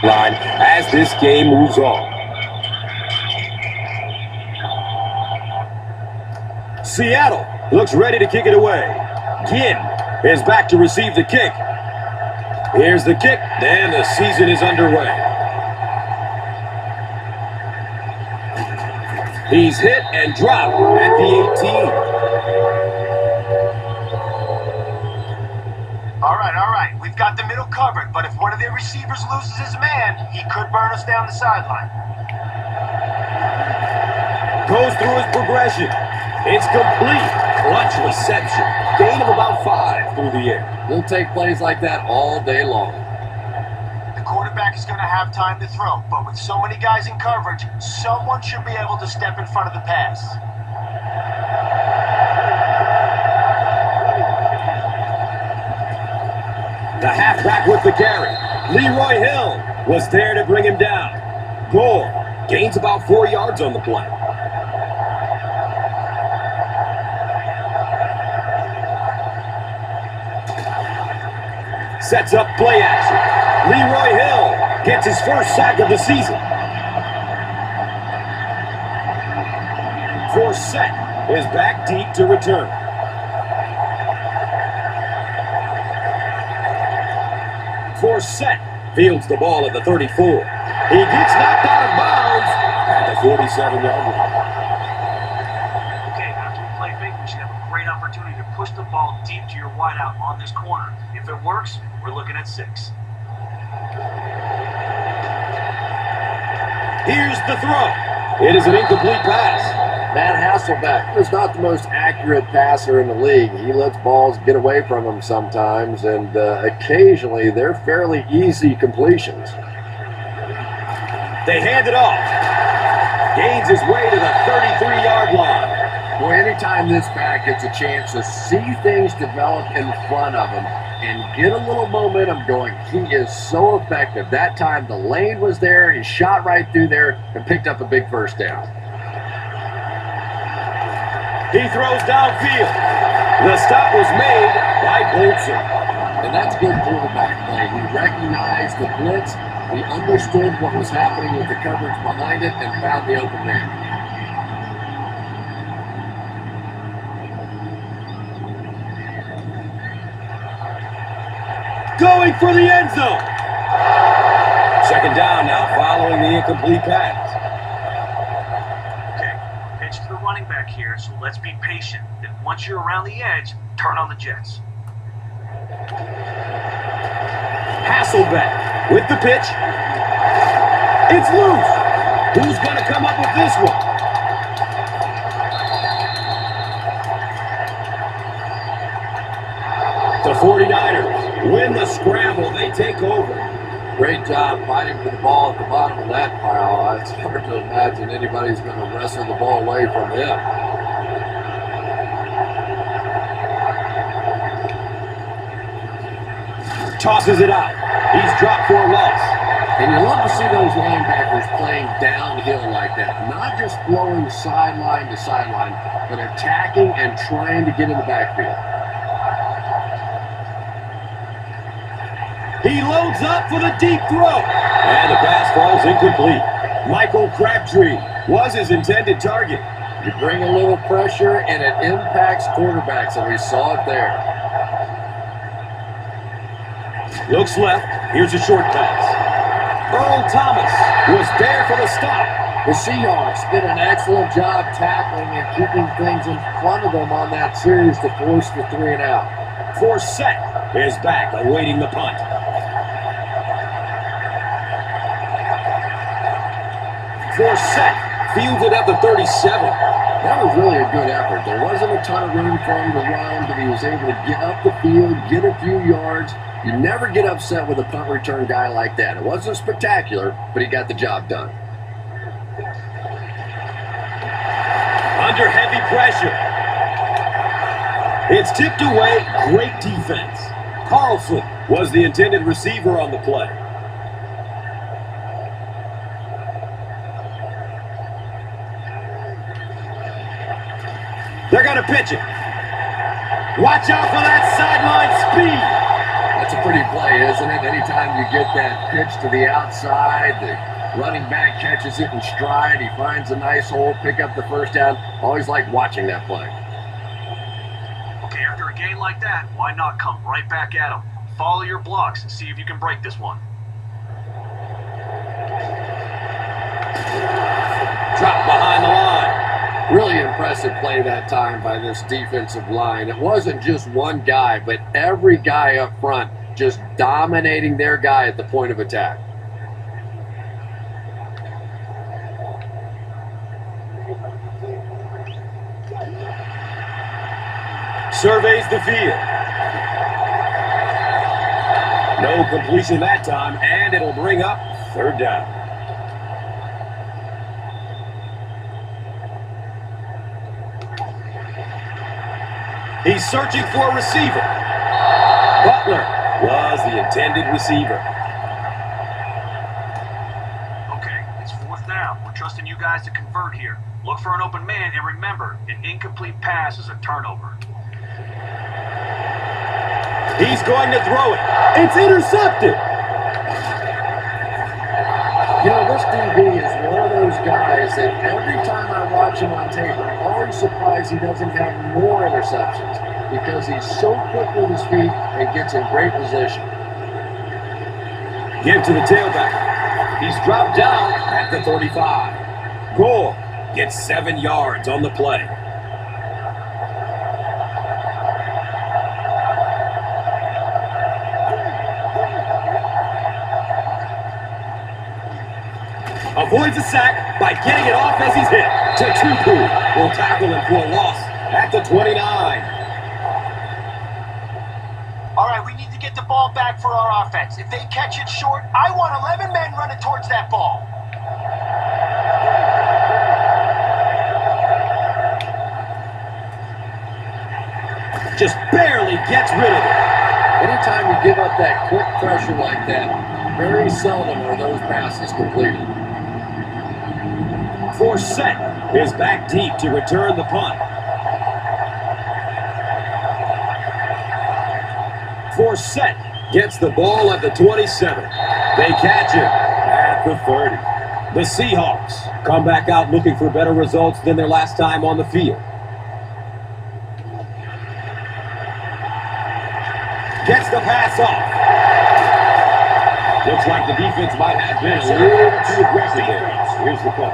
line as this game moves on. Seattle looks ready to kick it away. Ginn is back to receive the kick. Here's the kick, and the season is underway. He's hit and dropped at the 18. All right. We've got the middle covered, but if one of their receivers loses his man, he could burn us down the sideline. Goes through his progression. It's complete. Clutch reception. Gain of about 5 through the air. He'll take plays like that all day long. The quarterback is going to have time to throw, but with so many guys in coverage, someone should be able to step in front of the pass. The halfback with the carry. Leroy Hill was there to bring him down. Gore gains about 4 yards on the play. Sets up play action. Leroy Hill gets his first sack of the season. Forsett is back deep to return. Forsett fields the ball at the 34. He gets knocked out of bounds at the 47-yard line. Okay, after we play big, we should have a great opportunity to push the ball deep to your wideout on this corner. If it works, we're looking at 6. Here's the throw. It is an incomplete pass. Matt Hasselbeck is not the most accurate passer in the league. He lets balls get away from him sometimes, and occasionally they're fairly easy completions. They hand it off. Gains his way to the 33-yard line. Boy, anytime this back gets a chance to see things develop in front of him and get a little momentum going, he is so effective. That time the lane was there, he shot right through there and picked up a big first down. He throws downfield. The stop was made by Bolton. And that's good quarterback play. He recognized the blitz, he understood what was happening with the coverage behind it, and found the open man. Going for the end zone. Second down now following the incomplete pass. Pitch to the running back here, so let's be patient. Then once you're around the edge, turn on the jets. Hasselbeck with the pitch. It's loose. Who's going to come up with this one? The 49ers win the scramble. They take over. Great job fighting for the ball at the bottom of that pile. It's hard to imagine anybody's going to wrestle the ball away from him. Tosses it out. He's dropped for a loss. And you love to see those linebackers playing downhill like that. Not just flowing sideline to sideline, but attacking and trying to get in the backfield. He loads up for the deep throw. And the pass falls incomplete. Michael Crabtree was his intended target. You bring a little pressure and it impacts quarterbacks, and we saw it there. Looks left. Here's a short pass. Earl Thomas was there for the stop. The Seahawks did an excellent job tackling and keeping things in front of them on that series to force the 3 and out. Forsett is back awaiting the punt. Forsett fields it at the 37. That was really a good effort. There wasn't a ton of room for him to run, but he was able to get up the field, get a few yards. You never get upset with a punt return guy like that. It wasn't spectacular, but he got the job done. Under heavy pressure. It's tipped away. Great defense. Carlson was the intended receiver on the play. They're going to pitch it. Watch out for that sideline speed. That's a pretty play, isn't it? Anytime you get that pitch to the outside, the running back catches it in stride, he finds a nice hole, pick up the first down. Always like watching that play. Okay, after a game like that, why not come right back at him? Follow your blocks and see if you can break this one. Drop behind the line. Really impressive play that time by this defensive line. It wasn't just one guy, but every guy up front just dominating their guy at the point of attack. Surveys the field. No completion that time, and it'll bring up third down. He's searching for a receiver. Butler was the intended receiver. Okay, it's fourth down. We're trusting you guys to convert here. Look for an open man, and remember, an incomplete pass is a turnover. He's going to throw it. It's intercepted. You know, this DB is one of those guys that every time I watch him on tape, I'm always surprised he doesn't have more interceptions because he's so quick with his feet and gets in great position. Give to the tailback. He's dropped down at the 35. Gore gets 7 yards on the play. Avoids a sack by getting it off as he's hit. Tutu will tackle him for a loss at the 29. All right, we need to get the ball back for our offense. If they catch it short, I want 11 men running towards that ball. Just barely gets rid of it. Anytime you give up that quick pressure like that, very seldom are those passes completed. Forsett is back deep to return the punt. Forsett gets the ball at the 27. They catch him at the 30. The Seahawks come back out looking for better results than their last time on the field. Gets the pass off. Looks like the defense might have been a little too aggressive there. Here's the punt.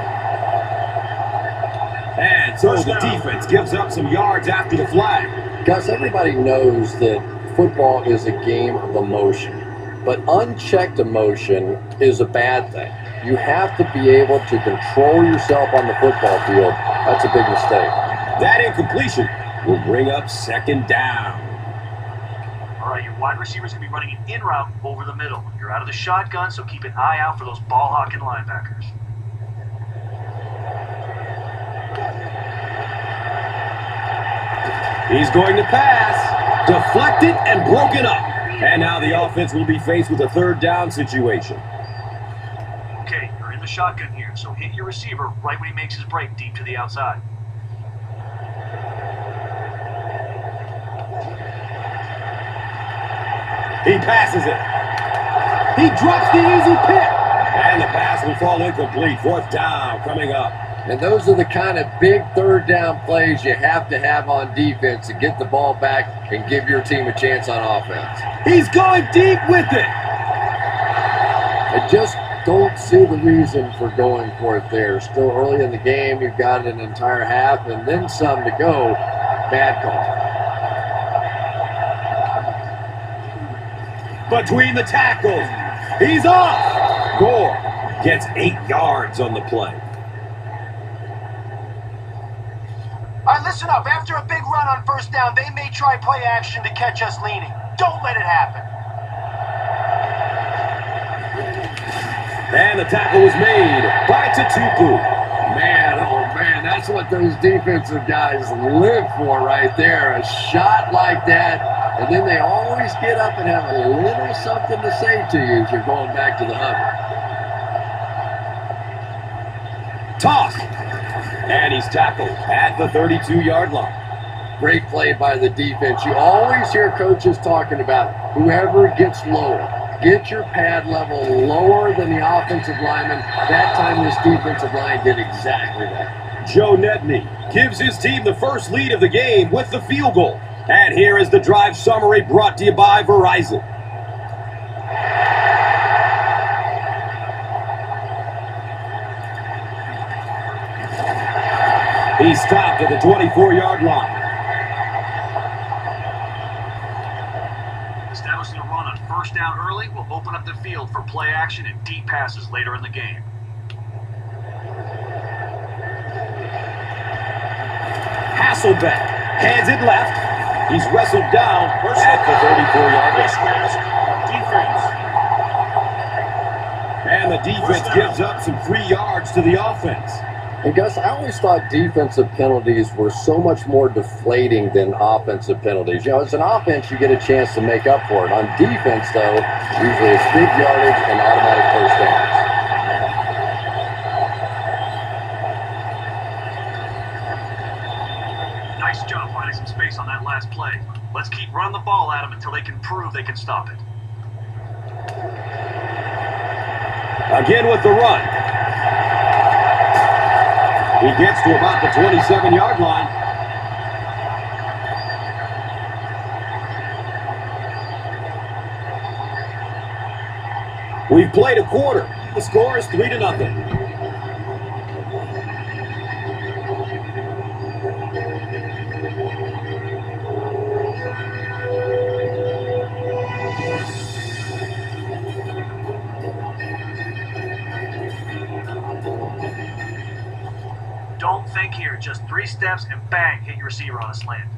And so the defense gives up some yards after the flag. Gus, everybody knows that football is a game of emotion, but unchecked emotion is a bad thing. You have to be able to control yourself on the football field. That's a big mistake. That incompletion will bring up second down. All right, your wide receiver's going to be running an in route over the middle. You're out of the shotgun, so keep an eye out for those ball-hawking linebackers. He's going to pass. Deflected and broken up. And now the offense will be faced with a third down situation. Okay, you're in the shotgun here, so hit your receiver right when he makes his break deep to the outside. He passes it. He drops the easy pick. And the pass will fall incomplete. Fourth down coming up. And those are the kind of big third down plays you have to have on defense to get the ball back and give your team a chance on offense. He's going deep with it. I just don't see the reason for going for it there. Still early in the game, you've got an entire half and then some to go. Bad call. Between the tackles. He's off. Gore gets 8 yards on the play. All right, listen up. After a big run on first down, they may try play action to catch us leaning. Don't let it happen. And the tackle was made by Tutu. Man, oh man, that's what those defensive guys live for right there. A shot like that, and then they always get up and have a little something to say to you as you're going back to the huddle. Toss. And he's tackled at the 32-yard line. Great play by the defense. You always hear coaches talking about whoever gets lower. Get your pad level lower than the offensive lineman. That time this defensive line did exactly that. Joe Nedney gives his team the first lead of the game with the field goal. And here is the drive summary brought to you by Verizon. He stopped at the 24-yard line. Establishing a run on first down early will open up the field for play action and deep passes later in the game. Hasselbeck hands it left. He's wrestled down at the 34-yard line. And the defense gives up some free yards to the offense. And Gus, I always thought defensive penalties were so much more deflating than offensive penalties. You know, as an offense, you get a chance to make up for it. On defense, though, usually it's big yardage and automatic first downs. Nice job finding some space on that last play. Let's keep running the ball at them until they can prove they can stop it. Again with the run. He gets to about the 27-yard line. We've played a quarter. The score is 3-0. Don't think here. Just 3 steps and bang, hit your receiver on a slant.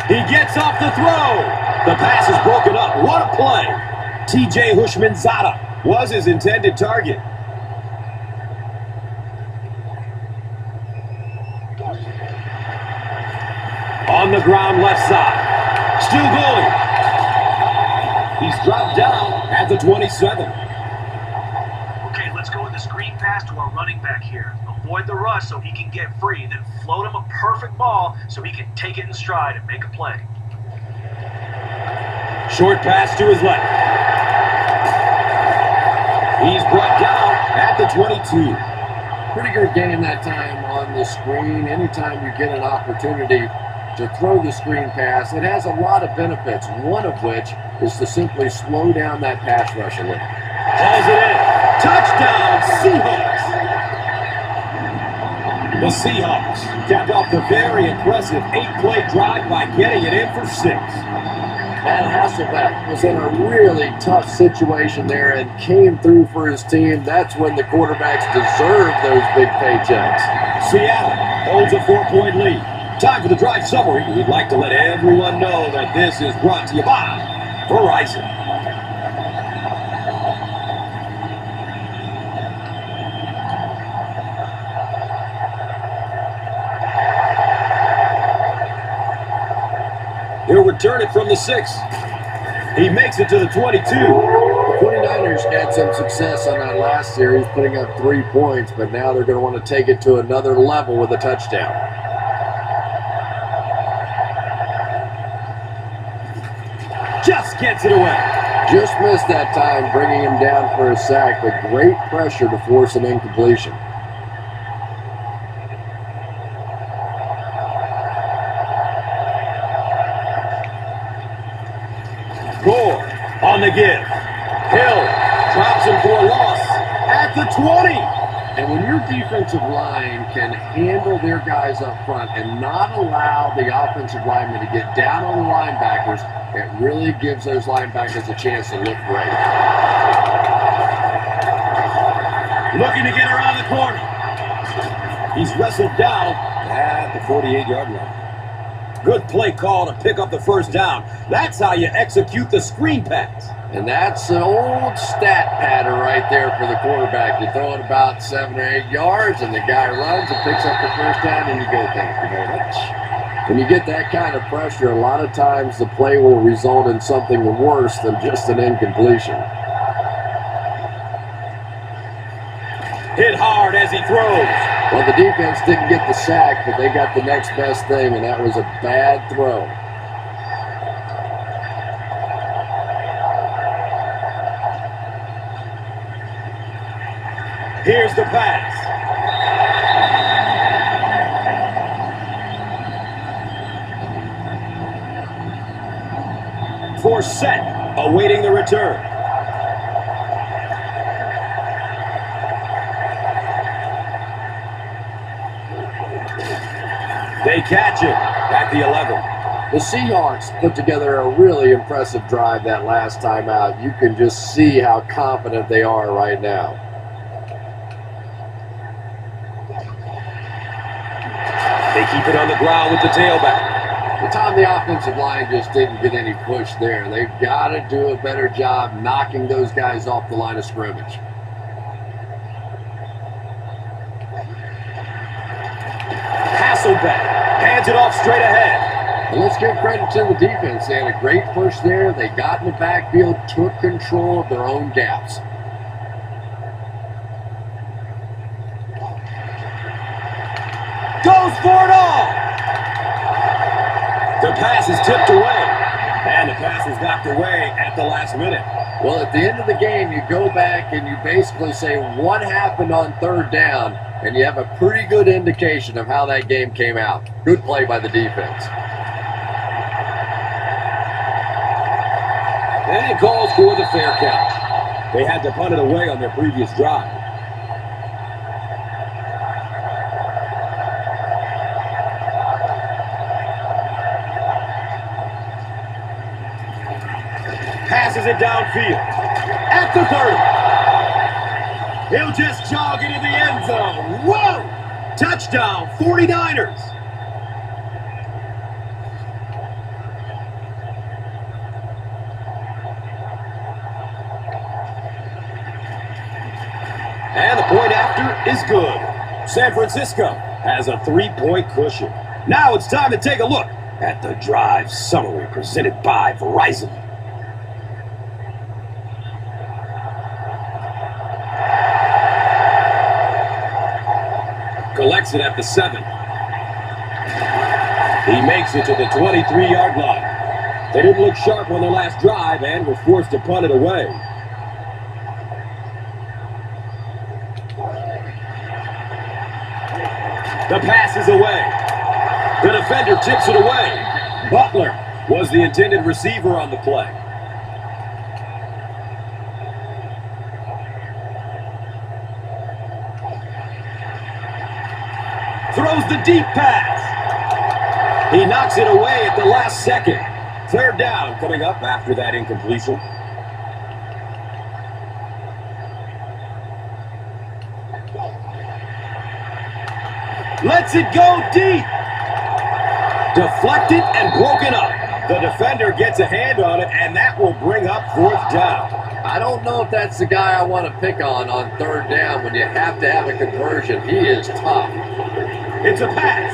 He gets off the throw. The pass is broken up. What a play. T.J. Hushmanzada was his intended target. On the ground left side. Still going. He's dropped down at the 27. Okay, let's go with the screen pass to our running back here. Avoid the rush so he can get free, then float him a perfect ball so he can take it in stride and make a play. Short pass to his left. He's brought down at the 22. Pretty good game that time on the screen. Anytime you get an opportunity to throw the screen pass, it has a lot of benefits, one of which is to simply slow down that pass rush a little. Hauls it in. Touchdown, Seahawks. The Seahawks capped off the very impressive 8-play drive by getting it in for 6. Matt Hasselbeck was in a really tough situation there and came through for his team. That's when the quarterbacks deserve those big paychecks. Seattle holds a 4-point lead. Time for the drive summary. We'd like to let everyone know that this is brought to you by Verizon. He'll return it from the 6. He makes it to the 22. The 49ers had some success on that last series, putting up 3 points, but now they're going to want to take it to another level with a touchdown. Just gets it away. Just missed that time, bringing him down for a sack, but great pressure to force an incompletion. Gore on the give. Hill drops him for a loss at the 20. And when your defensive line can handle their guys up front and not allow the offensive linemen to get down on the linebackers, it really gives those linebackers a chance to look great. Looking to get around the corner. He's wrestled down at the 48-yard line. Good play call to pick up the first down. That's how you execute the screen pass. And that's an old stat pattern right there for the quarterback. You throw it about 7 or 8 yards, and the guy runs and picks up the first down, and you go, thank you very much. When you get that kind of pressure, a lot of times the play will result in something worse than just an incompletion. Hit hard as he throws. Well, the defense didn't get the sack, but they got the next best thing, and that was a bad throw. Here's the pass. Forsett awaiting the return. They catch it at the 11. The Seahawks put together a really impressive drive that last time out. You can just see how confident they are right now. They keep it on the ground with the tailback. The time the offensive line just didn't get any push there. They've got to do a better job knocking those guys off the line of scrimmage. Hasselbeck hands it off straight ahead. And let's give credit to the defense. They had a great push there. They got in the backfield, took control of their own gaps. Goes for it all. The pass is tipped away. And the pass is knocked away at the last minute. Well, at the end of the game, you go back and you basically say what happened on third down, and you have a pretty good indication of how that game came out. Good play by the defense. And it calls for the fair catch. They had to punt it away on their previous drive. Passes it downfield at the 30. He'll just jog into the end zone. Whoa! Touchdown, 49ers. And the point after is good. San Francisco has a 3-point cushion. Now it's time to take a look at the drive summary presented by Verizon. Collects it at the 7. He makes it to the 23-yard line. They didn't look sharp on their last drive and were forced to punt it away. The pass is away. The defender tips it away. Butler was the intended receiver on the play. Throws the deep pass. He knocks it away at the last second. Third down coming up after that incompletion. Lets it go deep. Deflected and broken up. The defender gets a hand on it, and that will bring up fourth down. I don't know if that's the guy I want to pick on third down when you have to have a conversion. He is tough. It's a pass.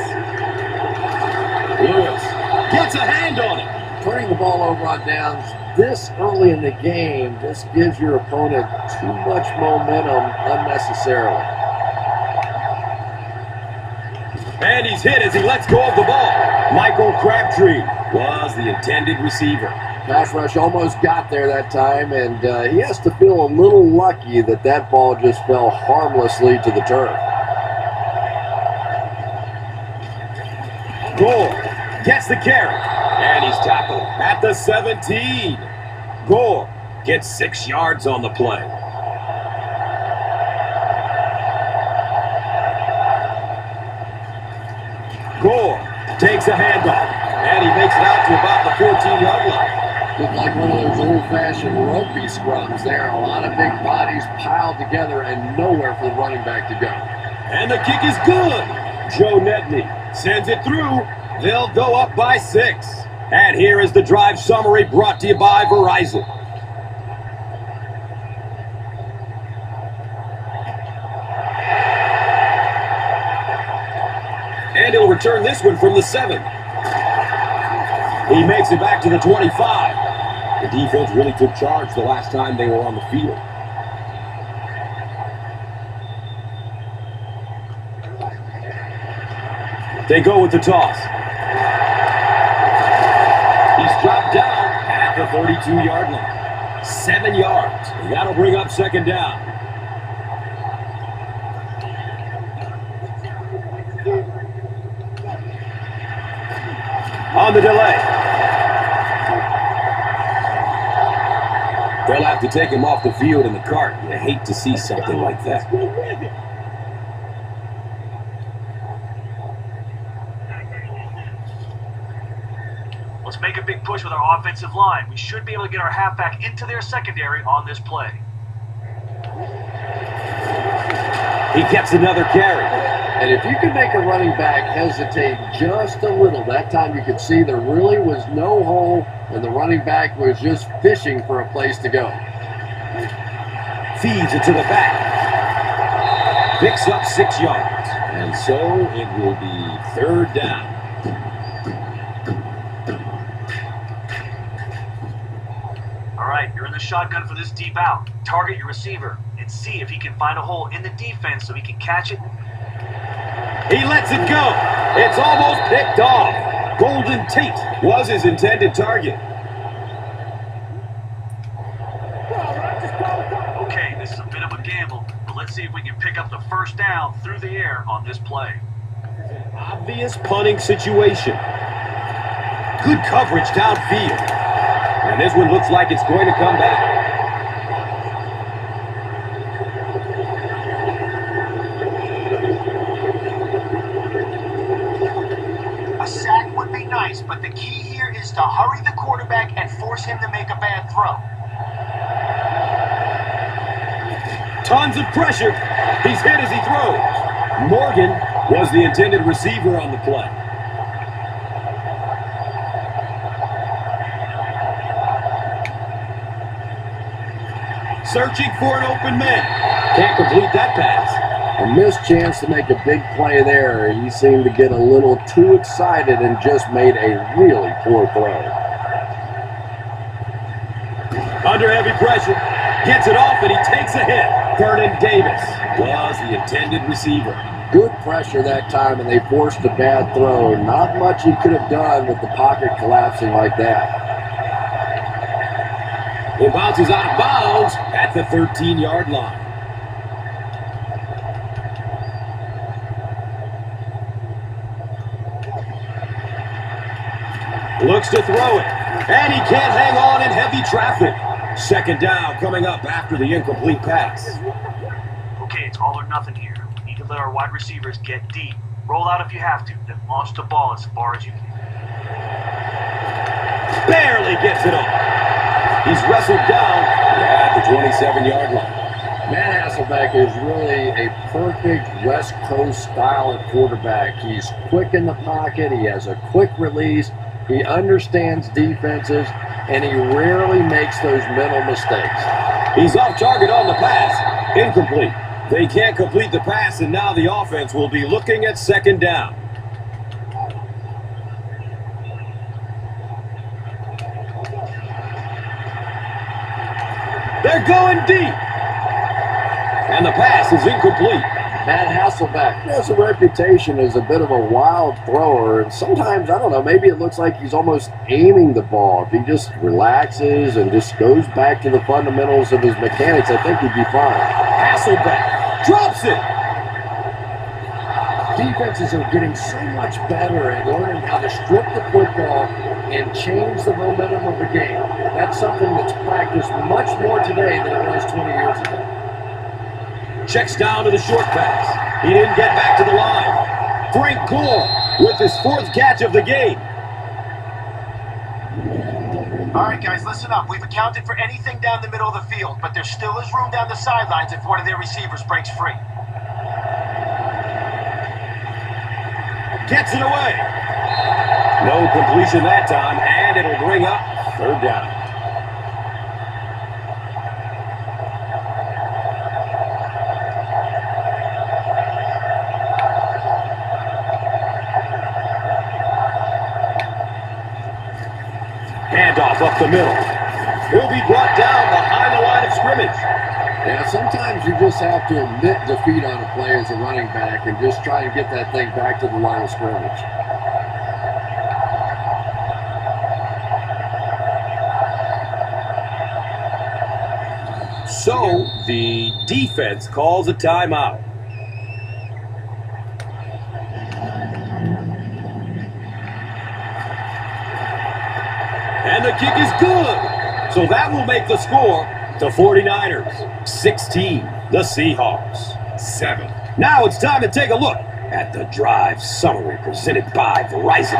Lewis gets a hand on it. Turning the ball over on downs this early in the game just gives your opponent too much momentum unnecessarily. And he's hit as he lets go of the ball. Michael Crabtree was the intended receiver. Pass rush almost got there that time, and he has to feel a little lucky that that ball just fell harmlessly to the turf. Gore gets the carry, and he's tackled at the 17. Gore gets 6 yards on the play. Gore takes a handoff, and he makes it out to about the 14-yard line. Looked like one of those old-fashioned rugby scrums there. A lot of big bodies piled together and nowhere for the running back to go. And the kick is good. Joe Nedney sends it through. They'll go up by 6. And here is the drive summary brought to you by Verizon. And he'll return this one from the 7. He makes it back to the 25. The defense really took charge the last time they were on the field. They go with the toss. He's dropped down at the 32-yard line. 7 yards. And that'll bring up second down. On the delay. They'll have to take him off the field in the cart. You hate to see something like that. Let's make a big push with our offensive line. We should be able to get our halfback into their secondary on this play. He gets another carry. And if you can make a running back hesitate just a little, that time you could see there really was no hole, and the running back was just fishing for a place to go. Feeds it to the back. Picks up 6 yards. And so it will be third down. All right, you're in the shotgun for this deep out. Target your receiver and see if he can find a hole in the defense so he can catch it. He lets it go. It's almost picked off. Golden Tate was his intended target. Okay, this is a bit of a gamble, but let's see if we can pick up the first down through the air on this play. Obvious punting situation. Good coverage downfield. And this one looks like it's going to come back. Nice, but the key here is to hurry the quarterback and force him to make a bad throw. Tons of pressure. He's hit as he throws. Morgan was the intended receiver on the play. Searching for an open man. Can't complete that pass. A missed chance to make a big play there. He seemed to get a little too excited and just made a really poor throw. Under heavy pressure. Gets it off and he takes a hit. Vernon Davis was the intended receiver. Good pressure that time, and they forced a bad throw. Not much he could have done with the pocket collapsing like that. It bounces out of bounds at the 13-yard line. Looks to throw it, and he can't hang on in heavy traffic. Second down coming up after the incomplete pass. Okay, it's all or nothing here. We need to let our wide receivers get deep. Roll out if you have to, then launch the ball as far as you can. Barely gets it off. He's wrestled down at the 27-yard line. Matt Hasselbeck is really a perfect West Coast style of quarterback. He's quick in the pocket. He has a quick release. He understands defenses, and he rarely makes those mental mistakes. He's off target on the pass. Incomplete. They can't complete the pass, and now the offense will be looking at second down. They're going deep. And the pass is incomplete. Matt Hasselbeck has a reputation as a bit of a wild thrower, and sometimes, I don't know, maybe it looks like he's almost aiming the ball. If he just relaxes and just goes back to the fundamentals of his mechanics, I think he'd be fine. Hasselbeck drops it. Defenses are getting so much better at learning how to strip the football and change the momentum of the game. That's something that's practiced much more today than it was 20 years ago. Checks down to the short pass. He didn't get back to the line. Frank Gore with his 4th catch of the game. All right, guys, listen up. We've accounted for anything down the middle of the field, but there still is room down the sidelines if one of their receivers breaks free. Gets it away. No completion that time, and it'll bring up third down. Handoff up the middle. He'll be brought down behind the line of scrimmage. Yeah, sometimes you just have to admit defeat on a play as a running back and just try to get that thing back to the line of scrimmage. So the defense calls a timeout. And the kick is good. So that will make the score the 49ers 16, the Seahawks 7. Now it's time to take a look at the drive summary presented by Verizon.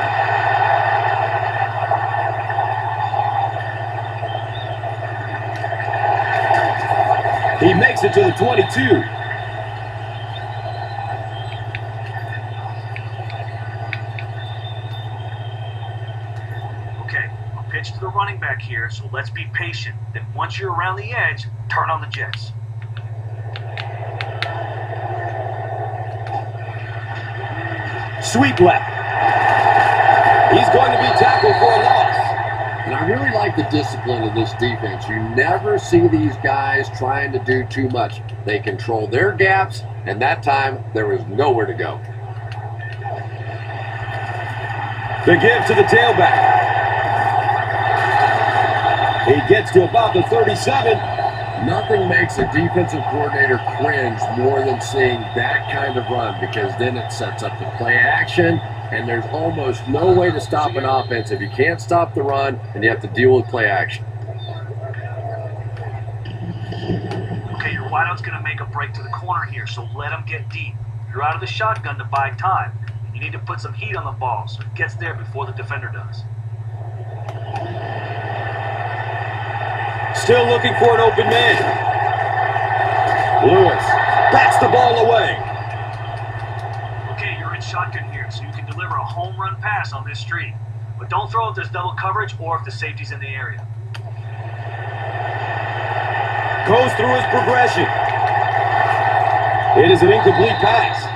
He makes it to the 22. Pitch to the running back here, so let's be patient. Then once you're around the edge, turn on the jets. Sweep left. He's going to be tackled for a loss. And I really like the discipline of this defense. You never see these guys trying to do too much. They control their gaps, and that time there was nowhere to go. The give to the tailback. He gets to about the 37. Nothing makes a defensive coordinator cringe more than seeing that kind of run, because then it sets up the play action, and there's almost no way to stop an offense if you can't stop the run and you have to deal with play action. Okay, your wideout's going to make a break to the corner here, so let him get deep. You're out of the shotgun to buy time. You need to put some heat on the ball so it gets there before the defender does. Still looking for an open man. Lewis bats the ball away. Okay, you're in shotgun here, so you can deliver a home run pass on this streak. But don't throw if there's double coverage or if the safety's in the area. Goes through his progression. It is an incomplete pass.